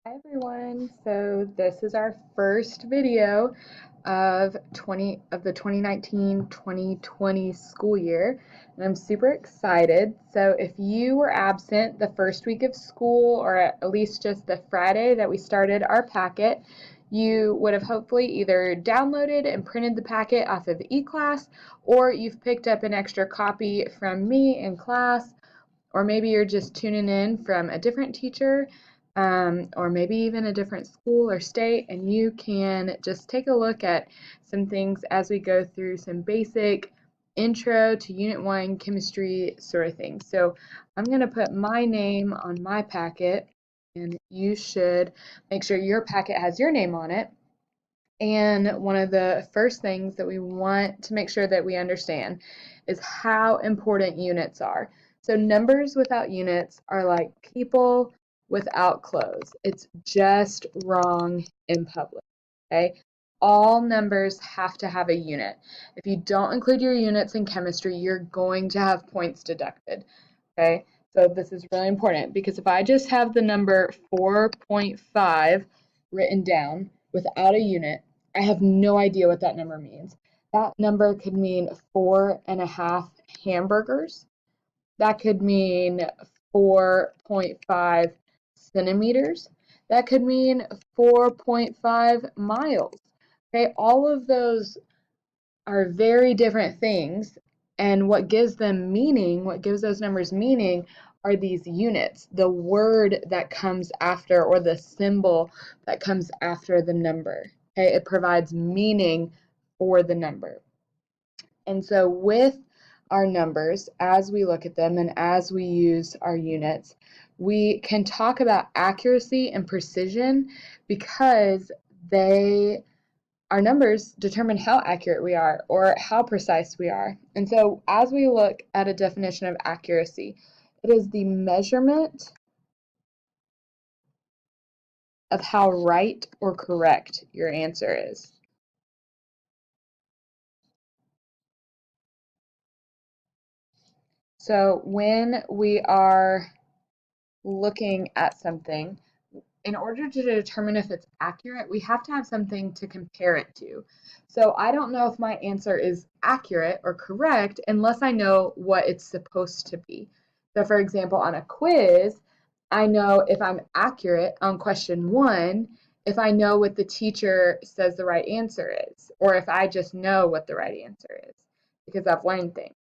Hi everyone. So this is our first video of the 2019-2020 school year, and I'm super excited. So if you were absent the first week of school, or at least just the Friday that we started our packet, you would have hopefully either downloaded and printed the packet off of eClass, or you've picked up an extra copy from me in class, or maybe you're just tuning in from a different teacher, or maybe even a different school or state, and you can just take a look at some things as we go through some basic intro to Unit 1 chemistry sort of thing. So I'm going to put my name on my packet, and you should make sure your packet has your name on it. And one of the first things that we want to make sure that we understand is how important units are. So numbers without units are like people without clothes. It's just wrong in public, okay? All numbers have to have a unit. If you don't include your units in chemistry, you're going to have points deducted, okay? So this is really important because if I just have the number 4.5 written down without a unit, I have no idea what that number means. That number could mean 4.5 hamburgers. That could mean 4.5 centimeters. That could mean 4.5 miles. Okay, all of those are very different things, and what gives them meaning, what gives those numbers meaning, are these units, the word that comes after, or the symbol that comes after the number. Okay, it provides meaning for the number. And so with our numbers, as we look at them and as we use our units, we can talk about accuracy and precision because our numbers determine how accurate we are or how precise we are. And so as we look at a definition of accuracy, it is the measurement of how right or correct your answer is. So when we are looking at something, in order to determine if it's accurate, we have to have something to compare it to. So I don't know if my answer is accurate or correct unless I know what it's supposed to be. So for example, on a quiz, I know if I'm accurate on question 1 if I know what the teacher says the right answer is, or if I just know what the right answer is because I've learned things.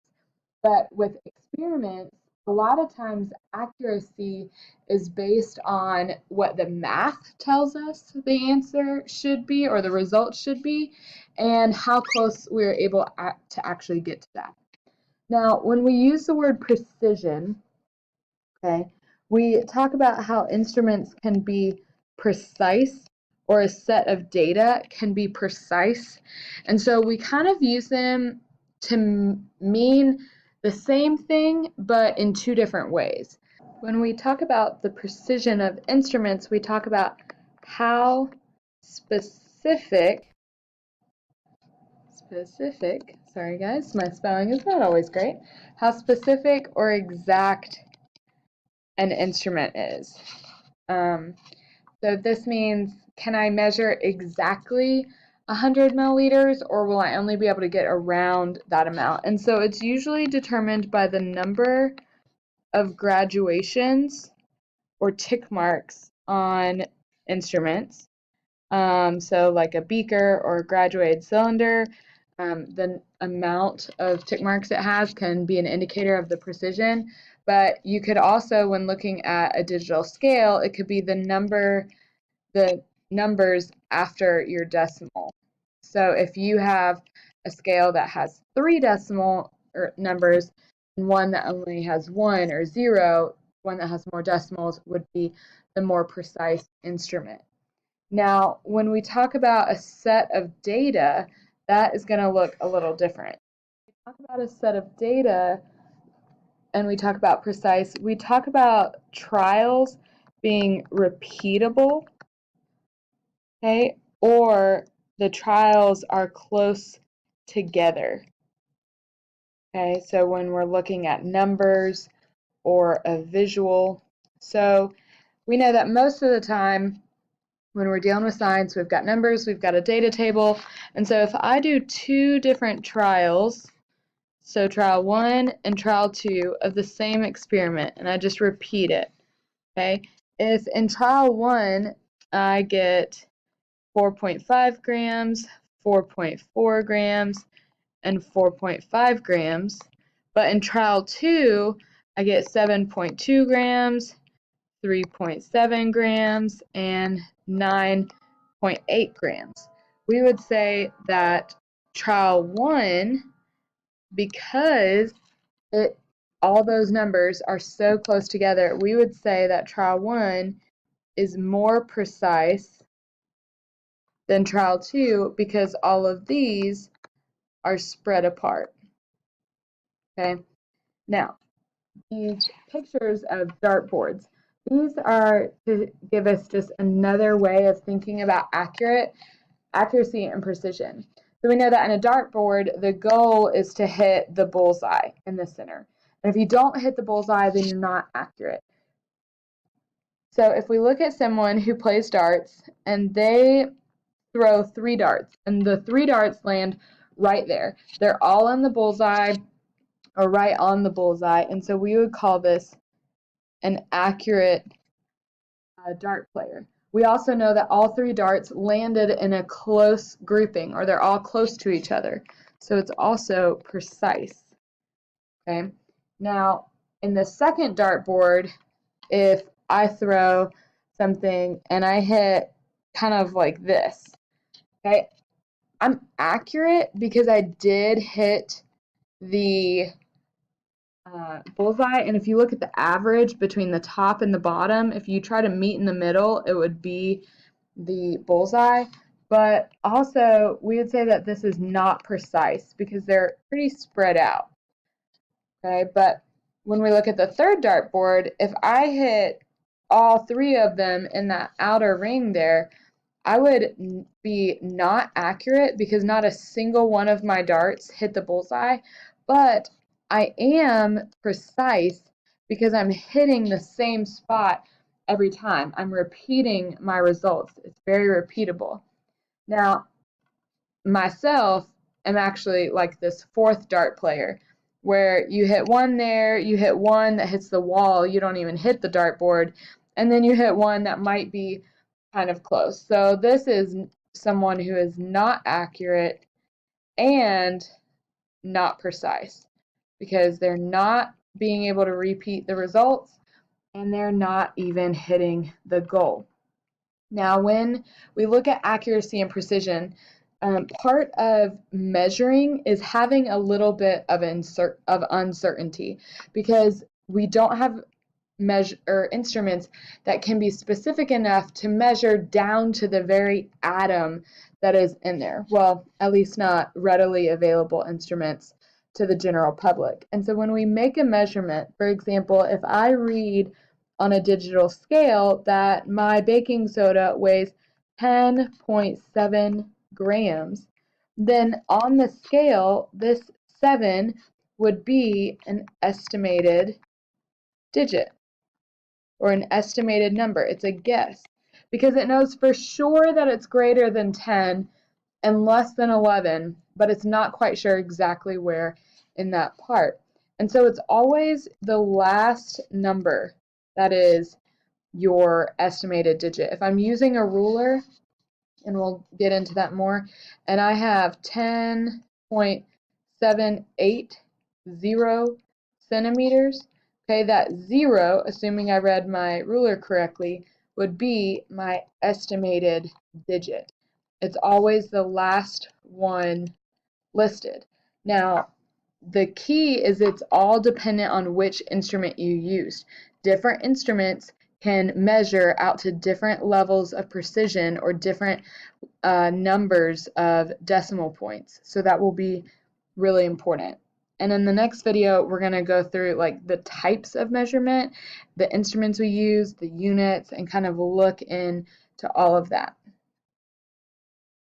But with experiments, a lot of times accuracy is based on what the math tells us the answer should be or the result should be, and how close we're able to actually get to that. Now, when we use the word precision, okay, we talk about how instruments can be precise, or a set of data can be precise. And so we kind of use them to mean the same thing, but in two different ways. When we talk about the precision of instruments, we talk about how sorry guys, my spelling is not always great, how specific or exact an instrument is. So this means, can I measure exactly 100 milliliters, or will I only be able to get around that amount? And so it's usually determined by the number of graduations or tick marks on instruments. So like a beaker or a graduated cylinder, the amount of tick marks it has can be an indicator of the precision. But you could also, when looking at a digital scale, it could be the numbers after your decimal. So if you have a scale that has 3 decimal numbers and one that only has 1 or 0, one that has more decimals would be the more precise instrument. Now, when we talk about a set of data, that is going to look a little different. When we talk about a set of data and we talk about precise, we talk about trials being repeatable, okay, or the trials are close together. Okay, so when we're looking at numbers or a visual, so we know that most of the time when we're dealing with science, we've got numbers, we've got a data table, and so if I do two different trials, so trial 1 and trial 2 of the same experiment, and I just repeat it, okay? If in trial 1 I get 4.5 grams, 4.4 grams, and 4.5 grams, but in trial 2 I get 7.2 grams, 3.7 grams, and 9.8 grams. We would say that trial 1, because all those numbers are so close together, we would say that trial 1 is more precise than trial 2 because all of these are spread apart. Okay, now these pictures of dartboards, these are to give us just another way of thinking about accuracy and precision. So we know that in a dartboard, the goal is to hit the bullseye in the center. And if you don't hit the bullseye, then you're not accurate. So if we look at someone who plays darts and they throw 3 darts, and the 3 darts land right there. They're all in the bullseye or right on the bullseye, and so we would call this an accurate dart player. We also know that all 3 darts landed in a close grouping, or they're all close to each other. So it's also precise. Okay. Now, in the second dartboard, if I throw something and I hit kind of like this, okay, I'm accurate because I did hit the bullseye, and if you look at the average between the top and the bottom, if you try to meet in the middle, it would be the bullseye. But also, we would say that this is not precise because they're pretty spread out. Okay, but when we look at the third dartboard, if I hit all 3 of them in that outer ring there, I would be not accurate because not a single one of my darts hit the bullseye, but I am precise because I'm hitting the same spot every time. I'm repeating my results. It's very repeatable. Now, myself am actually like this fourth dart player where you hit one there, you hit one that hits the wall, you don't even hit the dartboard, and then you hit one that might be kind of close. So this is someone who is not accurate and not precise because they're not being able to repeat the results and they're not even hitting the goal. Now, when we look at accuracy and precision, part of measuring is having a little bit of uncertainty because we don't have instruments that can be specific enough to measure down to the very atom that is in there. Well, at least not readily available instruments to the general public. And so when we make a measurement, for example, if I read on a digital scale that my baking soda weighs 10.7 grams, then on the scale, this 7 would be an estimated digit or an estimated number. It's a guess because it knows for sure that it's greater than 10 and less than 11, but it's not quite sure exactly where in that part. And so it's always the last number that is your estimated digit. If I'm using a ruler, and we'll get into that more, and I have 10.780 centimeters, okay, that 0, assuming I read my ruler correctly, would be my estimated digit. It's always the last one listed. Now, the key is it's all dependent on which instrument you used. Different instruments can measure out to different levels of precision or different numbers of decimal points. So that will be really important. And in the next video, we're going to go through like the types of measurement, the instruments we use, the units, and kind of look into all of that.